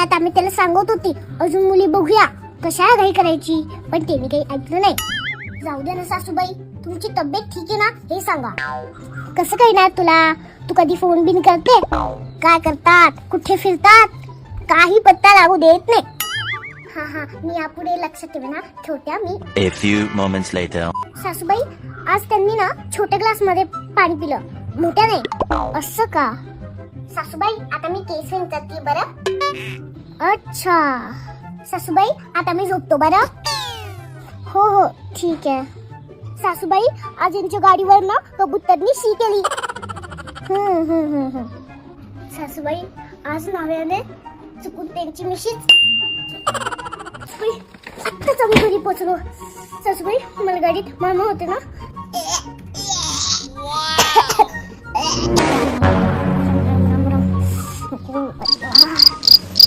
घरात आम्ही त्याला सांगत होती अजून मुली बघूया, कशाला घाई करायची, पण त्यांनी काही ऐकलं नाही. जाऊ दे ना सासूबाई, तुमची तब्येत ठीक आहे ना हे सांगा. कसं काही नाही तुला, तू कधी फोन बिन करते, काय करतात, कुठे फिरतात, काही पत्ता लागू देत नाही. हा हा, मी यापुढे लक्षात ठेवे ना, ठेवत्या मी. A few moments later. सासूबाई, आज त्यांनी ना छोट्या ग्लास मध्ये पाणी पिलं, मोठ्या नाही. असं का सासूबाई? आता मी केस करते बरं. अच्छा सासूबाई, आता मी झोपतो बरं. हो हो ठीक आहे. सासूबाई, आज यांच्या गाडीवर ना कबूतरनी शी केली. सासूबाई, आज नव्याने चुकून त्यांची मिशीच. आत्ताच आम्ही घरी पोहोचलो. सासूबाई, मला गाडीत मामा होते ना. राम राम.